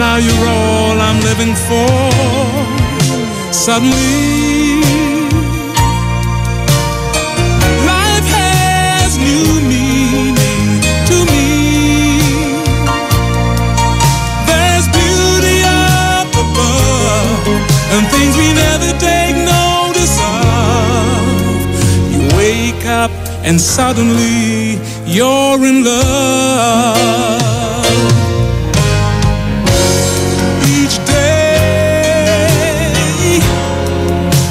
Now you're all I'm living for. Suddenly life has new meaning to me. There's beauty up above and things we never take notice of. You wake up and suddenly you're in love. Each day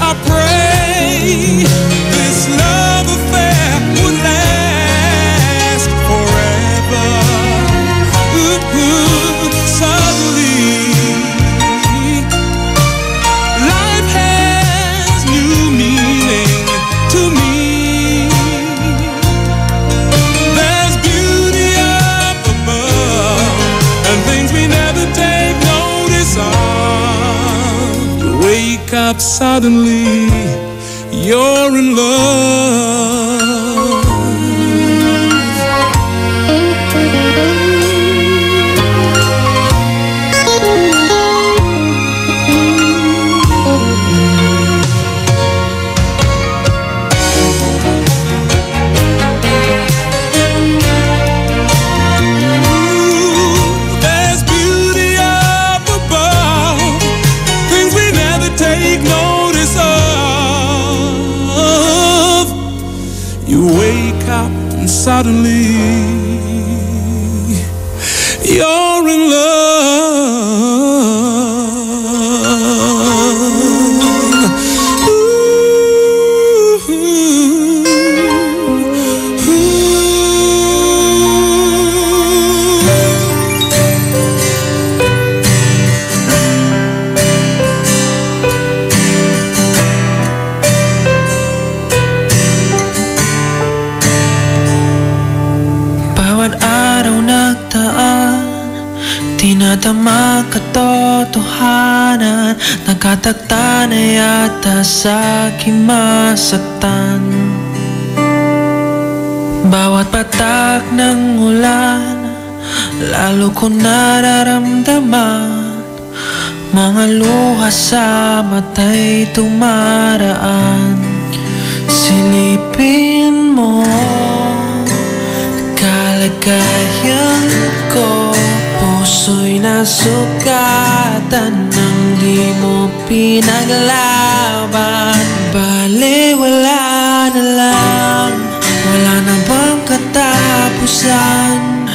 I pray this love affair would last forever. Suddenly life has new meaning to me. There's beauty up above and things we never take notice of. You wake up suddenly, you're in love. There's beauty up above, things we never take notice of. You wake up and suddenly you're in Bawat araw nagdaan, tinatama katotohanan. Nagkatagta na yata sa aking masaktan. Bawat patak ng ulan, lalo ko nararamdaman. Mga luha sa mata'y tumaraan. Silipin mo kalagayan ko, puso'y nasugatan nang di mo pinaglaban. Bale, wala na lang, wala na bang katapusan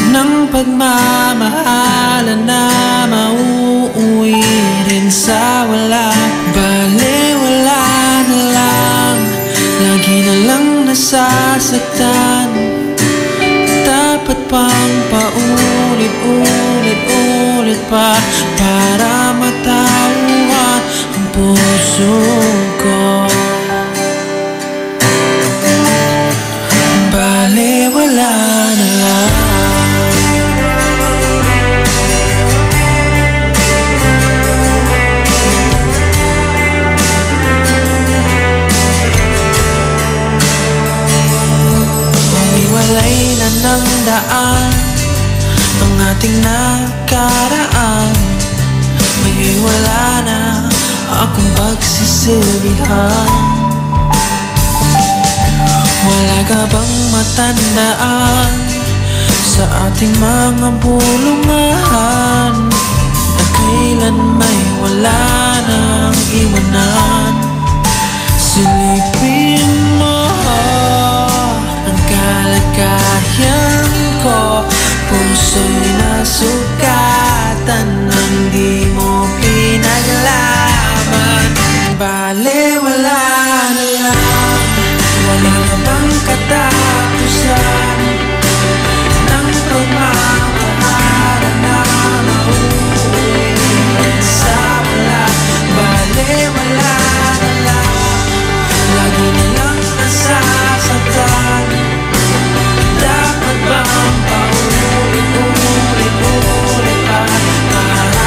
ng pagmamahalan na mauuwi rin sa wala. Bale, wala na lang, lagi na lang nasasaktan. Dapat pang paulit-ulit pa para matauhan ang puso ko. Bale, wala na lang. Umiwalay na ng daan ang ating nakaraan. May wala na akong pagsisilbihan. Wala ka bang matandaan sa ating mga bulungan na kailan may wala nang iwanan? Silipin mo ang kalagayan ko, puso'y nasugatan nang di mo pinaglaban. Bale, wala na lang, wala na bang katapusan ng pagmamahalan na mauuwi sa wala. Bale, wala na lang, lagi na lang nasasaktan. Dapat bang paulit-ulit pa para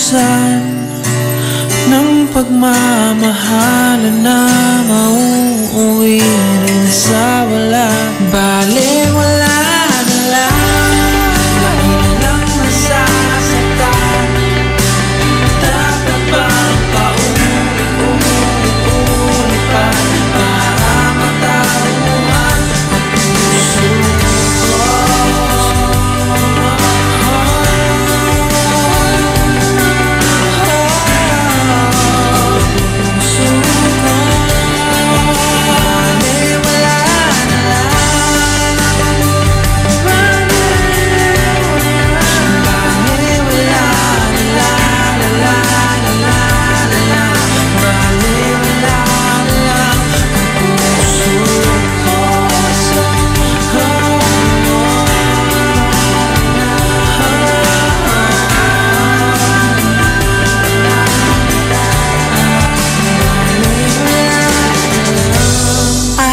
katapusan ng pagmamahalan na mauuwi rin sa wala. Bale wala na lang, lagi na lang nasasaktan. Dapat bang paulit-ulit pa para matauhan ang puso ko?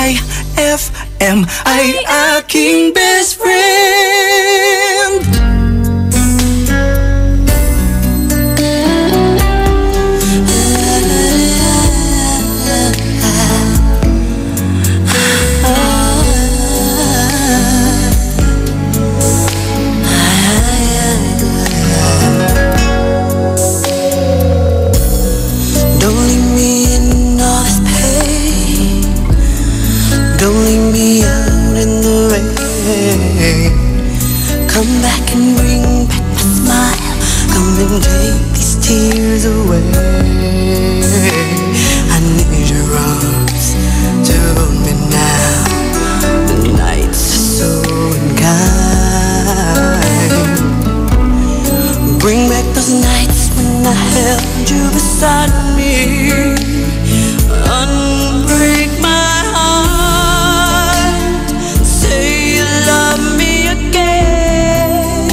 IFM ay aking best friend. Don't leave me in all this pain. Don't leave me out in the rain. Come back and bring back my smile. Come and take these tears away. I need your arms to hold me now. The nights are so unkind. Bring back those nights when I held you beside me. Unbreak my heart. Say you love me again.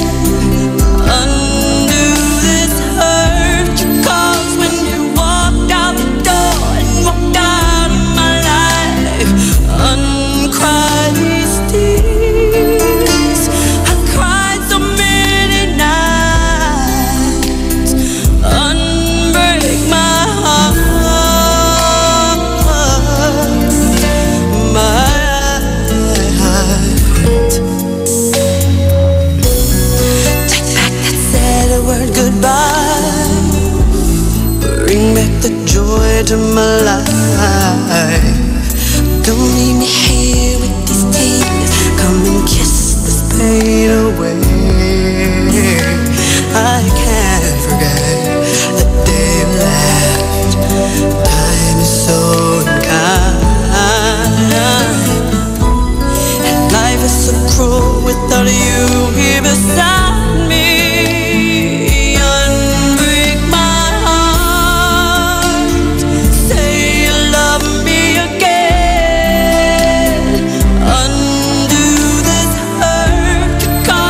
Undo this hurt you caused when you walked out the door and walked out of my life. Uncry these tears. I cried so many nights. Unbreak my heart. Take back that sad word goodbye. Bring back the joy to my life. Don't leave me here with these tears. Come and kiss this pain away. I can't forget the day you left. Time is so unkind, and life is so cruel without you here beside me. Unbreak my heart. Say you love me again. Undo this hurt you caused.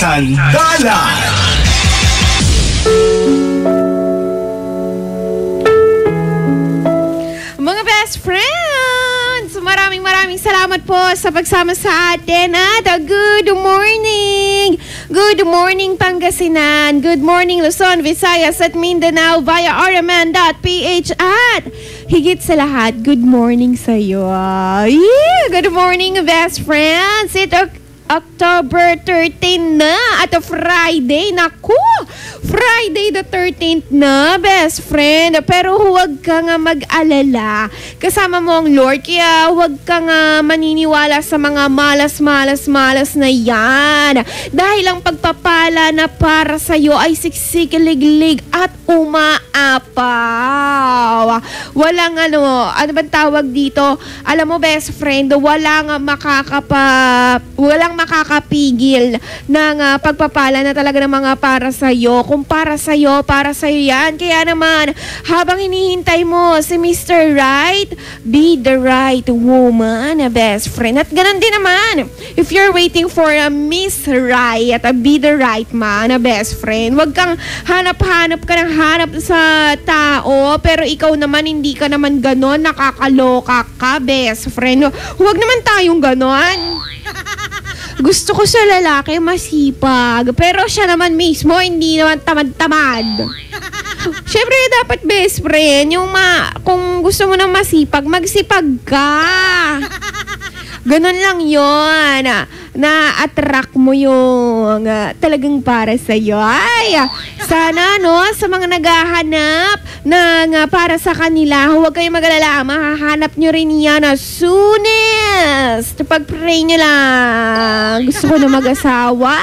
Sandalan. Mga best friends, maraming salamat po sa pagsama sa atin at good morning! Good morning Pangasinan, good morning Luzon, Visayas at Mindanao via rmn.ph at higit sa lahat, good morning sa iyo. Yeah, good morning best friends! Ito October 13 na at Friday. Naku! Friday the 13th na, best friend. Pero huwag ka nga mag-alala. Kasama mo ang Lord. Kaya huwag ka nga maniniwala sa mga malas na yan. Dahil ang pagpapala na para sa'yo ay siksikiliglig at umaapaw. Walang ano bang tawag dito? Alam mo, best friend, walang makakapigil ng pagpapala na talaga ng mga para sa'yo. Kung para sa'yo yan. Kaya naman, habang hinihintay mo si Mr. Right, be the right woman, best friend. At ganun din naman, if you're waiting for a Miss Right, be the right man, best friend. Huwag kang hanap-hanap ka ng hanap sa tao, pero ikaw naman, hindi ka naman ganon, nakakaloka ka, best friend. Huwag naman tayong ganon. Gusto ko sa lalaki masipag, pero siya naman mismo hindi naman tamad-tamad. Syempre dapat best friend, kung gusto mo nang masipag, magsipag ka. Ganon lang yon. Na-attract mo yung talagang para sa'yo. Ay, sana sa mga naghahanap ng para sa kanila, huwag kayong mag-alala. Mahahanap nyo rin yan soonest. Pag-pray nyo lang. Gusto ko na mag-asawa.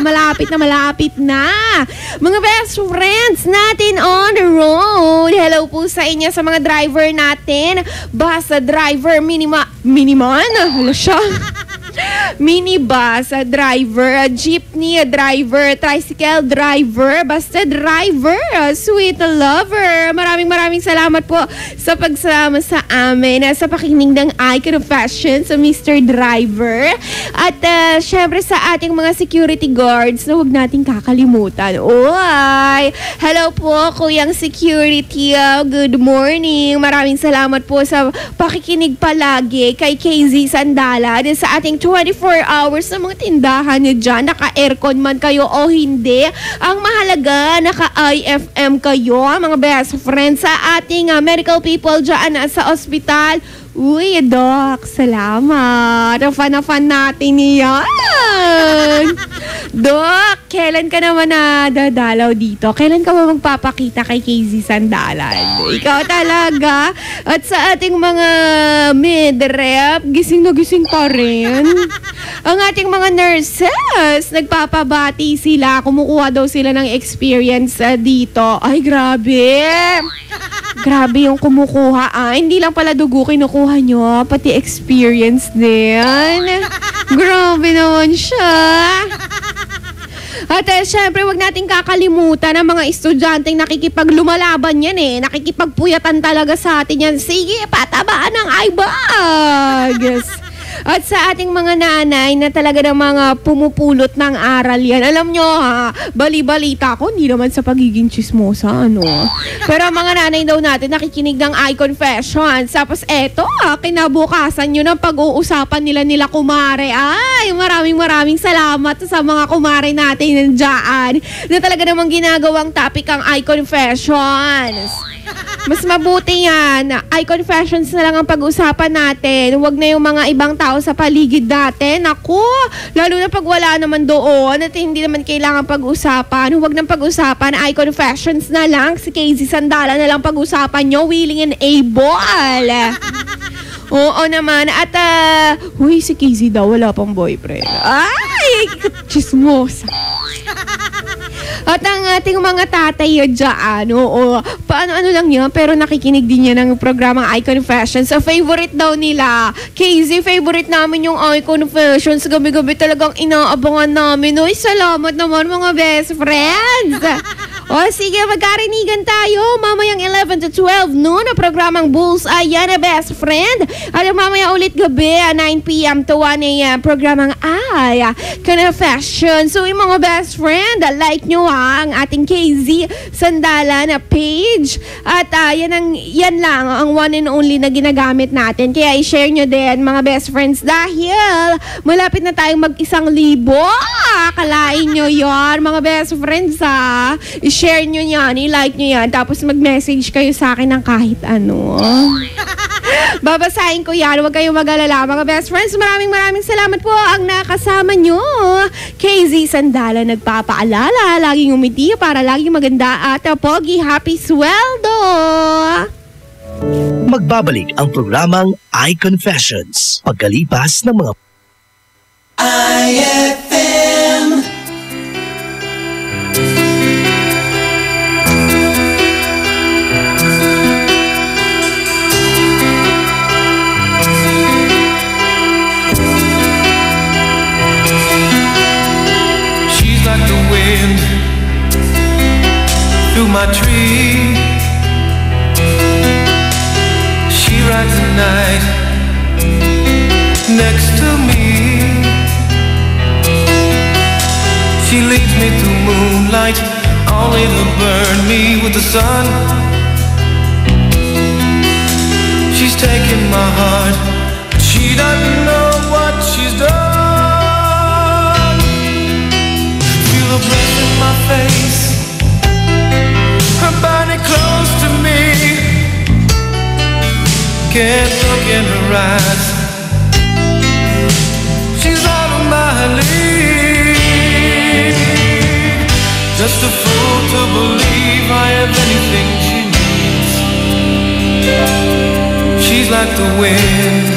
Malapit na. Mga best friends natin on the road. Hello po sa inyo sa mga driver natin. Bus driver, miniman. Hala siya. Minibus driver, jeepney driver, tricycle driver, basta driver, sweet lover. Maraming salamat po sa pagsama sa amin sa pakikinig ng Icon of Fashion sa Mr. Driver. At syempre sa ating mga security guards na huwag nating kakalimutan. Oy! Hello po, Kuyang Security. Good morning. Maraming salamat po sa pakikinig palagi kay KZ Sandala sa ating 24 hours sa mga tindahan niyo dyan. Naka-aircon man kayo o hindi. Ang mahalaga, naka-IFM kayo, mga best friends, sa ating medical people dyan sa ospital. Uy, Doc, salamat. Fan natin yan. Doc, kailan ka naman dadalaw dito? Kailan ka ba magpapakita kay KZ Sandalan? Ikaw talaga. At sa ating mga mid-rep, gising na gising pa rin. Ang ating mga nurses, nagpapabati sila. Kumukuha daw sila ng experience dito. Ay, grabe. Grabe yung kumukuha. Hindi lang pala dugo kinukuha nyo, pati experience din. Grabe naman siya. At syempre, wag nating kakalimutan ang mga estudyanteng nakikipaglumalaban yan nakikipagpuyatan talaga sa atin yan. Sige, patabaan ng eyebags. At sa ating mga nanay na talaga ng mga pumupulot ng aral yan. Alam nyo bali-balita ko, hindi naman sa pagiging chismosa, Pero ang mga nanay daw natin nakikinig ng Icon Fashion. Tapos eto, kinabukasan nyo ng pag-uusapan nila kumare. Ay, maraming salamat sa mga kumare natin nandiyan na talaga namang ginagawang topic ang Icon Fashions. Mas mabuti yan. Icon Fashions na lang ang pag-usapan natin. Huwag na yung mga ibang tao sa paligid natin. Naku, lalo na pag wala naman doon at hindi naman kailangan pag-usapan. Huwag nang pag-usapan. Icon Fashions na lang. Si KZ Sandala na lang pag-usapan nyo. Willing and able. Oo naman. At, si KZ daw, wala pang boyfriend. Ay, chismosa. At ang ating mga tatay dyan, paano lang yan, pero nakikinig din yan ng programang Icon Fashion. Sa favorite daw nila, KZ, favorite namin yung Icon Fashions. Gabi-gabi talagang inaabangan namin. Uy, salamat naman mga best friends. O sige, magkarinigan tayo mamayang 11 to 12 noon na programang Bullseye yan na best friend. At mamaya ulit gabi 9 p.m. to 1 a.m. programang Confession. So yung mga best friend, like nyo ang ating KZ Sandalan na page. At yan lang ang one and only na ginagamit natin. Kaya i-share nyo din mga best friends dahil malapit na tayong mag-1,000. Akalain nyo yon mga best friends ha. I-share nyo yan, i-like nyo yan, tapos mag-message kayo sa akin ng kahit ano. Babasahin ko yan, huwag kayong mag-alala mga best friends. Maraming salamat po ang nakasama nyo. KZ Sandala nagpapaalala, laging umiti para laging maganda at pogi, happy sweldo. Magbabalik ang programang iConfessions pagkalipas ng mga IFM. She's like the wind through my tree. She rides the night next to me. She leads me through moonlight, only to burn me with the sun. She's taken my heart, but she doesn't know what she's done. Feel her breath in my face, her body close to me. Can't look in her eyes, she's out of my league. Just a fool to believe I have anything she needs. She's like the wind